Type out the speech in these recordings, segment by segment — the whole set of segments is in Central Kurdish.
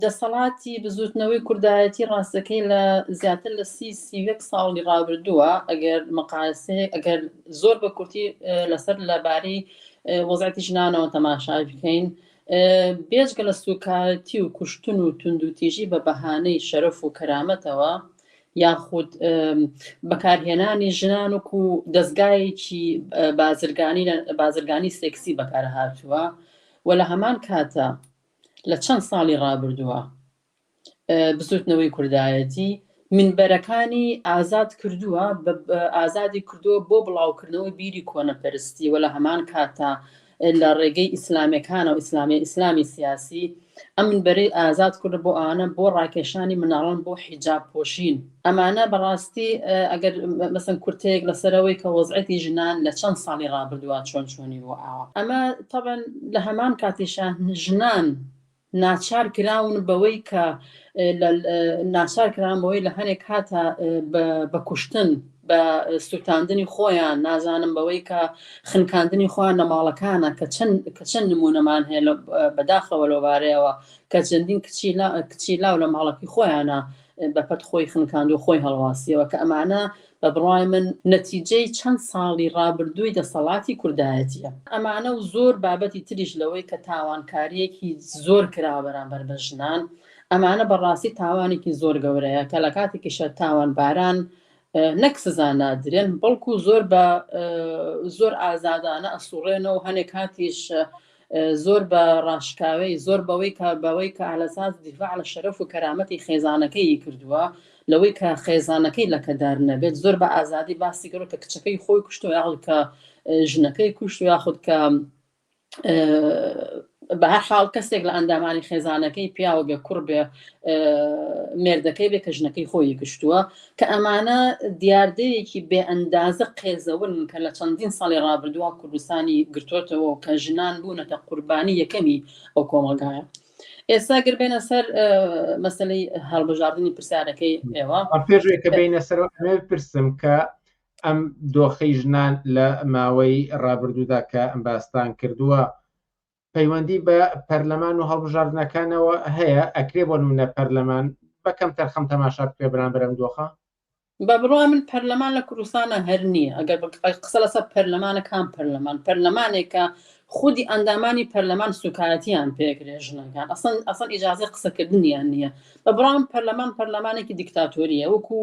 دەسەڵاتی بزوتنەوەی کوردایەتی ڕاستەکەی لە زیاتر لە 30 ساڵی ڕابردووە ئەگەر مەقایسەیەک ئەگەر زۆر بە کورتی لەسەر لەبارەی وەزعەتی ژنانەوە تەماشای بکەین بێجگە لە سوکایەتی و کوشتن و توندوتیژی بە بەهانەی شەرەف و کەرامەتەوە یاخود بەکارهێنانی ژنان وەکو دەستگایەکی بازرگانی سێکسی بەکار هاتووە و لە هەمان کاتە لە چەند ساڵی ڕابردووە بزوتنەوەی کوردایەتی منبەرەکانی ئازاد کردووە ئازادی کردووە بۆ بڵاوکردنەوەی بیری کۆنەپەرستی و لە هەمان کاتە لە ڕێگەی ئیسلامەکانە و ئیسلامی سیاسی ئەم منبەرەی ئازاد کرد بۆ ئەوانە بۆ ڕاکێشانی مناڵان بۆ حیجاب پۆشین ئەمانە بەڕاستی ئەگەر مەسەن کورتەیەک لەسەرەوەی کە وەزعەتی ژنان لە چەند ساڵی ڕابردووە چۆنی بۆ ئاوە ئەمە طبعا لە هەمان کاتیشە ژنان ناچار کراون بەوەی کە ناچار کران بەوەی لە هەنێک کاتە بە کوشتن بە سوتاندنی خۆیان نازانم بەوەی کە خنکاندنی خۆیان لە ماڵەکانە کە چەند نمونەمان هەیە بەداخەوە لەوارەیەوە کە چەندین کچی لاو لە ماڵەکەی خۆیانە بەپەت خۆی خنکاند و خۆی هەڵواسیەوە کە ئەمانە بە بڕای من نەتیجەی چەند ساڵی ڕابردووی دەسەڵاتی کوردایەتیە ئەمانە و زۆر بابەتی تریش لەوەی کە تاوانکاریەکی زۆر کراوە بەرامبەر بە ژنان ئەمانە بەڕاستی تاوانێکی زۆر گەورەیە کە لە کاتێکیشە تاوان باران نەک سزا نادرێن بەڵکو زۆر ئازادانە ئەسوڕێنەوە و هەنێک کاتیش زۆر بە ڕاشکاوی زۆر بەوەی کە ئالەساس دیفاع لە شەرەف و کەرامەتی خێزانەکەی کردووە لەوەی کە خێزانەکەی لەکەدار نەبێت زۆر بە ئازادی باسی کرد کە کچەکەی خۆی کوشتەوە یاخود کە ژنەکەی کوشت و یاخود کە بە هەر حاڵ کەسێک لە ئەندامانی خێزانەکەی پیاوە بێ کوڕ بێ مێردەکەی بێ کە ژنەکەی خۆی گشتووە کە ئەمانە دیاردەیەکی بێ ئەندازە قێزەون کە لە چەندین ساڵی ڕابردووە کوردستانی گرتوۆتەوە و کە ژنان بوونەتە قوربانی یەکەمی ئەو کۆمەلگایە. ئێستا گەر بێنە سەر مەسەلەی هەڵبژاردننی پرسیارەکەی ئێوە پێشێک کە بینە سەر ئەمێ پرسم کە ئەم دۆخەی ژنان لە ماوەی ڕابردوودا کە ئەم باستان کردووە پەیوەندی بە پەرلەمان و هەڵبژاردنەکانەوە هەیە ئەکرێ بۆ نمونە پەرلەمان بەکەم تەرخەم تەماشا بکرێ بەرامبەر ئەم دۆخە بە بڕای من پەرلەمان لە کوردستانە هەر نییە ئەگەر قسە لەسەر پەرلەمانە کام پەرلەمانێکە خودی ئەندامانی پەرلەمان سوکایەتیان پێکرێ ژنەکان ئەسڵ ئیجازەی قسەکردنیان نییە بە بڕام پەرلەمانێکی دیکتاتۆریە وەکو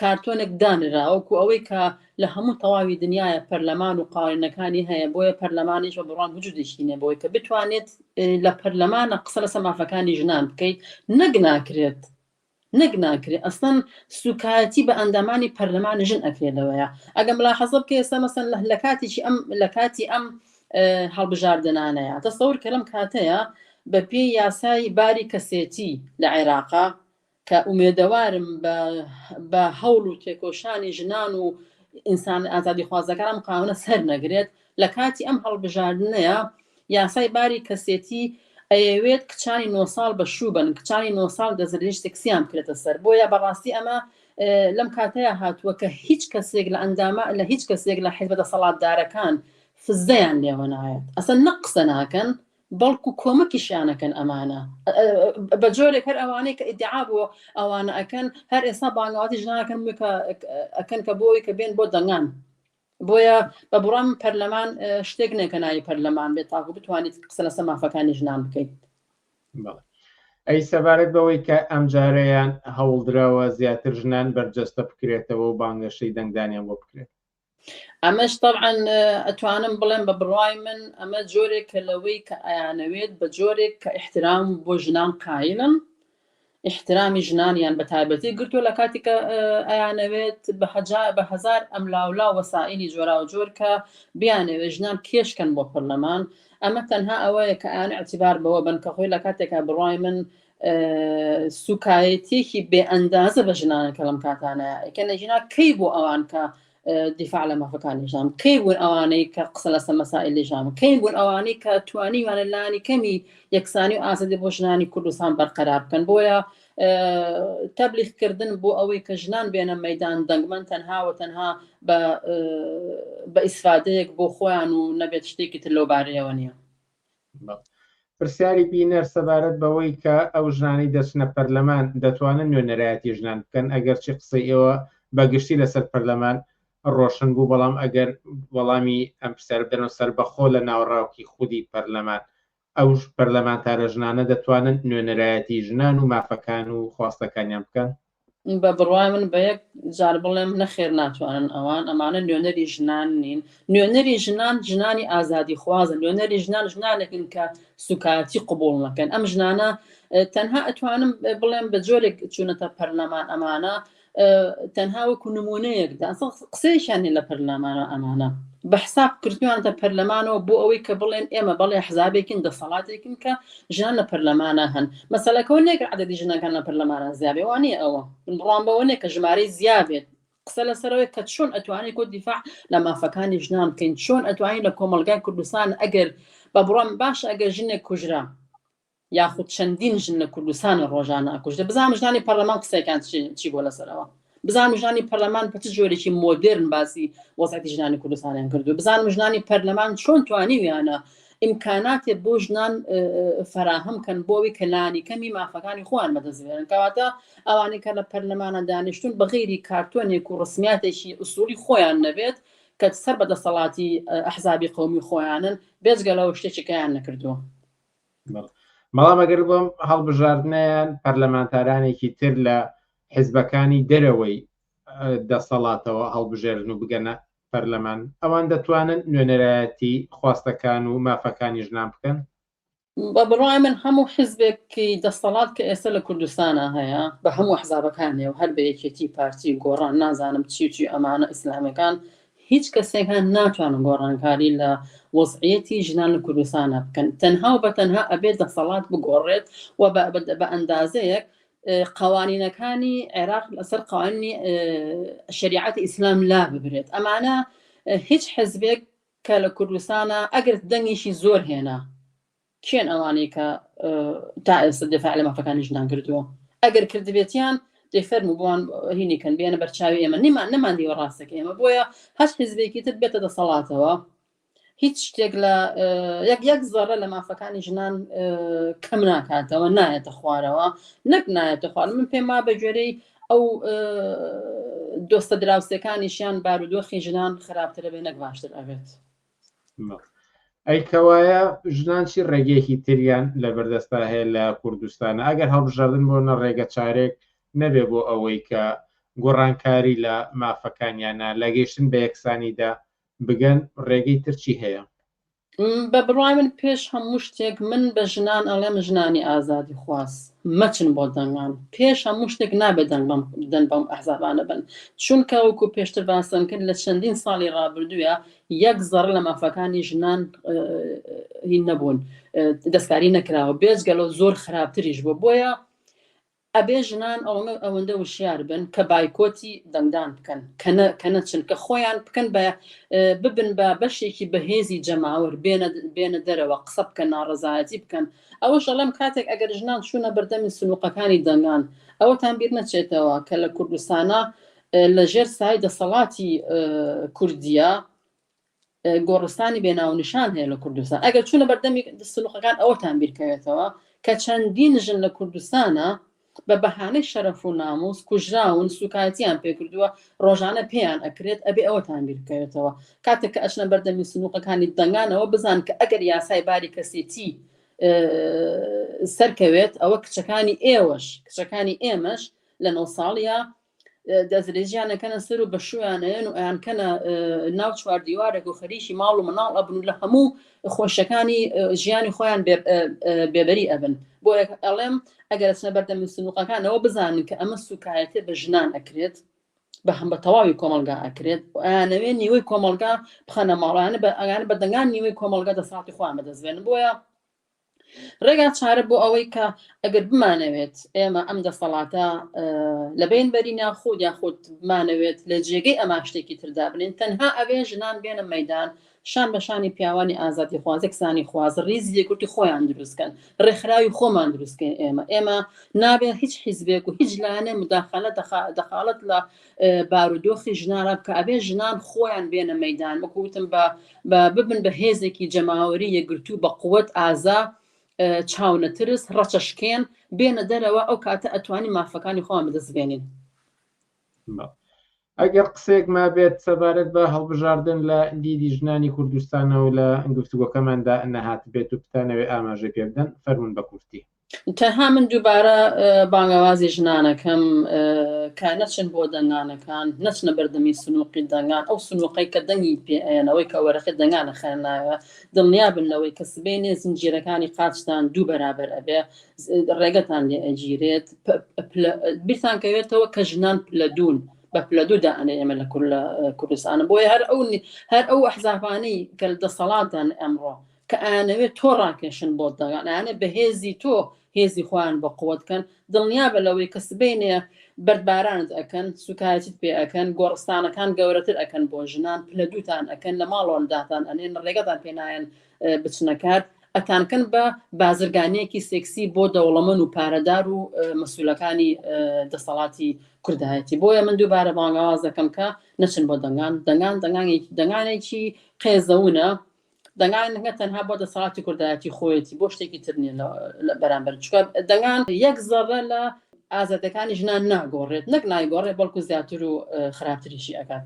کارتۆنێک دانرا وەکو ئەوەی کە لە هەموو تەواوی دنیاە پەرلەمان و قاوانینەکانی هەیە بۆیە پەرلەمانیش بە بڕام وجودێکی نیە بۆی کە بتوانێت لە پەرلەمانە قسە لەسەر مافەکانی ژنان بکەیت نەک ناکرێت ئەسڵەن سوکایەتی بە ئەندامانی پەرلەمانی ژن ئەکرێتەوەیە ئەگەم ملاحەزە بکە ئێستا مەسەن لە کاتی ئەم هەڵبژاردنانەیە تەسەور کە لەم کاتەیە بە پێی یاسای باری کەسێتی لە عێراقا کە ئومێدەوارم بە هەوڵ و تێکۆشانی ژنان و ئینسان ئازادی خوازەکان ئەم قانونە سەر نەگرێت لە کاتی ئەم هەڵبژاردنەیە یاسای باری کەسێتی ئەیەوێت کچانی 9 ساڵ بە شوبن کچانی 9 ساڵ دەزرێژ سێکسیان بکرێتە سەر بۆیە بەڕاستی ئەمە لەم کاتەیە هاتووە کە هیچ کەسێک لە هیچ کەسێک لە حیزب دەسەڵاتدارەکان فزەیان لێوە نایەت ئەسەن نەک قسە ناکەن بەڵکو کۆمەکیشیانەکەن ئەمانە بە جۆرێک هەر ئەوانەی کە ئیدعا بۆ ئەوانە ئەکەن هەر ئێستا بانگاواتی ژنانەکەن ئەکەن کە بۆی کە بێن بۆ دەنگان بۆیە بە بڕام پەرلەمان شتێک نێکە ناوی پەرلەمان بێت تاکو بتوانیت قسە لەسەر مافەکانی ژنان بکەیت. ئەی سەبارەت بەوەی کە ئەم جارەیان هەوڵدراوە زیاتر ژنان بەرجەستە بکرێتەوە و بانگەشەی دەنگدانیان بۆ بکرێت ئەمەش طبعا ئەتوانم بڵێم بە بڕای من ئەمە جۆرێک لەوەی کە ئەیانەوێت بە جۆرێک کە احترام بۆ ژنان قایلن احترامی ژنانیان بە تایبەتی گرتووە لە کاتی کە ئەیانەوێت بە هەزار ئەملاولا وەسائلی جۆرا و جۆر کە بیانەوێت ژنان کێشکەن بۆ پەرلەمان ئەمە تەنها ئەوەیە کە ئەیان اعتیبار بەوە بن کە خۆی لە کاتێکە بڕای من سوکایەتێکی بێ ئەندازە بە ژنانەکە لەم کاتانەیە ئەکەنە ژنا کەی بۆ ئەوان کە دیفاع لە مافەکانی ژام کەی بوون ئەوانەی کە قسە لەسەر مەسائلی ژام کەی بوون ئەوانەی کە توانیوانە لانی کەمی یەکسانی و ئازادی بۆ ژنانی کوردستان بەرقەرار بکەن بۆیە تەبلیغکردن بۆ ئەوەی کە ژنان بێنە مەیدان دەنگمەن تەنها بە ئیسفادەیەک بۆ خۆیان و نەبێت شتێکی تر لەو بارەیەوە نییە. پرسیاری بینەر سەبارەت بەوەی کە ئەو ژنانی دەچنە پەرلەمان دەتوانن نوێنەرایەتی ژنان بکەن ئەگەر چی قسەی ئێوە بەگشتی لەسەر پەرلەمان ڕۆشن بوو، بەڵام ئەگەر وەڵامی ئەم پرسیار بدەنەوە سەر بەخۆ لە ناوڕاوکی خودی پەرلەمان ئەو پەرلەمانتارە ژنانە دەتوانن نوێنەرایەتی ژنان و مافەکان و خواستەکانیان بکەن؟ بە بڕوای من بە یەک جار بڵێم نەخێر ناتوانن ئەمانە نوێنەری ژنان نین. نوێنەری ژنان ژنانی ئازادی خوازن، نوێنەری ژنان ژنانێکن کە سوکاتی قبول نەکەن. ئەم ژنانە تەنها ئەتوانم بڵێم بە جۆرێک چوونەتە پەرلەمان ئەمانە تەنها وەکو نمونەیەکدا قسەیشیان لە پەرلەمانە ئەمانە بە حساب کردویانتە پەرلەمانەوە بۆ ئەوەی کە بڵێن ئێمە بەڵێ حزابێکین دەسەڵاتێکین کە ژنان لە پەرلەمانە هەن. مەسەلەکەەوە نێک عەدەدی ژنەکان لە پەرلەمانە زیابێ وانە ئەوە بڕام بەوە نێک کە ژمارەی زیابێت. قسە لەسەرەوەی کە چۆن ئەتوانێت کۆ دیفاع لە مافەکانی ژنان بکەین، چۆن ئەتوانین لە کۆمەلگای کوردستان ئەگەر بە بڕام باش ئەگەر ژنێک کوژرا یاخود چەندین ژن لە کوردستانە ڕۆژانە ئەکوژدە بزانم ژنانی پەرلەمان قسەیەکان چی بۆ لەسەرەوە، بزانم ژنانی پەرلەمان بە چ جۆرێکی مۆدرن باسی وەزعەتی ژنانی کوردستانیان کردو، بزانم ژنانی پەرلەمان چۆن توانیویانە ئیمکاناتێ بۆ ژنان فراهەم کەن بۆەوەی کە لانی کەمی مافەکانی خۆیان بەدەستبێنن. کەواتە ئەوانەی کە لە پەرلەمانە دانیشتون بە غەیری کارتۆنێک و ڕسمیاتێکی ئوسوڵی خۆیان نەبێت کە سەر بەدەسەڵاتی ئەحزابی قەومی خۆیانن بێجگەلەوە شتێکیان نەکردووە. بەڵام ئەگەر بۆم هەڵبژاردنیان پەرلەمانتارانێکی تر لە حیزبەکانی دەرەوەی دەسەڵاتەوە هەڵبژێرن و بگەنە پەرلەمان، ئەوان دەتوانن نوێنەرایەتی خواستەکان و مافەکانی ژنان بکەن؟ بە بڕای من هەموو حیزبێکی دەسەڵات کە ئێستا لە کوردستانە هەیە بە هەموو حزابەکانێ و هەر بە یەکێتی پارتی گۆڕان نازانم چی ئەمانە ئیسلامیەکان هیچ کەسێکان ناتوانن گۆڕانکاری لە وەزعیەتی ژنان لە کوردستانە بکەن. تەنها و بە تەنها ئەبێت دەسەڵات بگۆڕێت و بە ئەندازەیەک قوانینەکانی عێراق لەسەر قوانینی شریعەتی ئیسلام لا ببرێت. ئەمانە هیچ حزبێک کە لە کوردستانە ئەگەر دەنگیشی زۆر هێنا کێن ئەوانەی کە تا ئێستا دفاع لە مافەکانی ژنان کردووە ئەگەر کردبێتیان دەیفەرمو بۆوان هینیکەن بێنە بەرچاوی ئێمە نەماندیوە ڕاستەکە ئێمە بۆیە هەر حیزبێکی تر بێتە دەسەڵاتەوە هیچ شتێک لە یەک زۆرە لە مافەکانی ژنان کەم ناکاتەوە نایەتە خوارەوە نەک نایەتە خوار. من پێم وا بە گوێرەی ئەو دۆستە دراوسەکانیشیان بارودۆخی ژنان خراپترە بێ نەک باشتر ئەبێت. ئەیکەوایە ژنان چی ڕێگەیەکی تریان لە بەردەستا هەیە لە کوردستانە ئەگەر هەڵبژاردن بۆ نە ڕێگە چارێک نەبێ بۆ ئەوەی کە گۆڕانکاری لە مافەکانیانە لە گەیشتن بە یەکسانیدا بگەن ڕێگەی ترچی هەیە؟ بە بڕای من پێش هەموو شتێک من بە ژنان ئەڵێم ژنانی ئازادی خواست مەچن بۆ دەنگان پێش هەموو شتێک نابێت دەن بەم ئەحزابانە بن چونکە وەکو پێشتر باسم کرد لە چەندین ساڵی ڕابردووە یەک زەڕ لە مافەکانی ژنان هین نەبوون دەستکاری نەکراوە بێجگەلە زۆر خراپتریش بوو. بۆیە ئەبێ ژنان ئەوەندە وشیار بن کە بایکۆتی دەنگدان بکەن کە نەچن کە خۆیان بکەن ببن بە بەشێکی بەهێزی جەماوەر بێنە دەرەوە قسە بکەن ناڕەزایەتی بکەن. ئەوەش ئەڵێم کاتێک ئەگەر ژنان چوونە بەردەمی سنووقەکانی دەنگان ئەوەتان بیر نەچێتەوە کە لە کوردستانە لە ژێر سای دەسەڵاتی کوردیە گۆڕستانی بێناونیشان هەیە لە کوردستان ئەگەر چوونە بەردەمی سنووقەکان ئەوەتان بیرکەوێتەوە کە چەندین ژن لە کوردستانە بە بەهانەی شەرەف و ناموس کوژراون سوکاتیان پێکردووە ڕۆژانە پێیان ئەکرێت ئەبێ ئەوەتان بیرکەوێتەوە کاتێک کە ئەچنە بەردەمی سنووقەکانی دەنگانەوە بزان کە ئەگەر یاسای باری کەسێتی سەرکەوێت ئەوە کچەکانی ئێوەش کچەکانی ئێمەش لە 9 ساڵیە دەزرێژیانەکەنە سەر و بە شویانەیەن و ئەیانکەنە ناو چواردیوارێک و خەریکی ماڵ و مناڵ ئەبن و لە هەموو خۆشەکانی ژیانی خۆیان بێبەری ئەبن. بۆ ئەڵێم ئەگەر ئەچنە بەردەمی سنووقەکانەوە بزانن کە ئەمە سوکایەتێ بە ژنان ئەکرێت بە هەم بە تەواوی کۆمەلگا ئەکرێت ئەیانەوێ نیوەی کۆمەلگا بخەنە ماڵیانە ئەگەن بە دەنگان نیوەی کۆمەلگا دەسەڵاتی خۆیان بەدەستبێنن. بۆیە ڕێگا چارە بۆ ئەوەی کە ئەگەر بمانەوێت ئێمە ئەم دەسەڵاتە لە بینبەری ناخود یاخود بمانەوێت لە جێگەی ئەما شتێکی تردا بنین تەنها ئەوێ ژنان بێنە مەیدان شان بەشانی پیاوانی ئازادی خواز یەکسانی خواز ڕیزی یەکورتی خۆیان دروستکەن ڕێکخراوی خۆمان دروستکەین. ئێمە نابێت هیچ حیزبێک و هیچ لایەنێ مداخەلە دەخالەت لە بارودۆخی ژنانە بکە ئەبێ ژنان خۆیان بێنە مەیدان وەکوتم ببن بە هێزێکی جەماوەری یەکگرتوو بە قووەت ئازا چاونەترس ڕەچەشکێن بێنە دەرەوە ئەو کاتە ئەتوانی مافەکانی خۆیان بەدەستبێنین. ئەگەر قسێک ما بێت سەبارەت بە هەڵبژاردن لە دیدی ژنانی کوردستانە و لە گفتوگۆکەماندا نەهات بێت و بتانەوێ ئاماژە پێ بدەن فەرمون بە کورتی. تەنها من دووبارە بانگەوازی ژنانەکەم کە نەچن بۆ دەنگانەکان نەچنە بەردەمی سنووقی دەنگان ئەو سنووقەی کە دەنگی پێێنەوەی کە وەرەخی دەنگانە خێنناوە دڵنیا بنەوەی کە سبێنێ زنجیرەکانی قاچتان دوو بەرابەر ئەبێ ڕێگەتان لێ ئەگیرێت بیرتان کەوێتەوە کە ژنان پلەدون بە پلەدوودا ئەنێ ئێمە لە کوردستانە بۆیە هەر ئەو ئەحزابانەی کە دەسەڵاتان ئەمڕۆ کە ئەیانەوێت تۆ ڕاکێشن بۆ دەگەن ئەیانێ بە هێزی تۆ هێزی خۆیان بە قووەتکەن دڵنیا بە لەوەی کە سبێنێ بەردبارانت ئەکەن سوکایەتیت پێ ئەکەن گۆڕستانەکان گەورەتر ئەکەن بۆ ژنان پلەدووتان ئەکەن لە ماڵۆنداتان ئەنێن ڕێگەتان پێنایەن بچنەکات ئەتانکەن بە بازرگانەیەکی سێکسی بۆ دەوڵەمەند و پارەدار و مەسئولەکانی دەسەڵاتی کوردایەتی. بۆیە من دووبارە بانگەواز دەکەم کە نەچن بۆ دەنگانێکی قێزەونە دەنگانەکە تەنها بۆ دەسەڵاتی کوردایەتی خۆیەتی بۆ شتێکی تر نیە بەرامبەر چکە دەنگان یەک زەڕە لە ئازادەکانی ژنان ناگۆڕێت نەک نایگۆڕێت بەڵکو زیاتر و خراپتریشی ئەکات.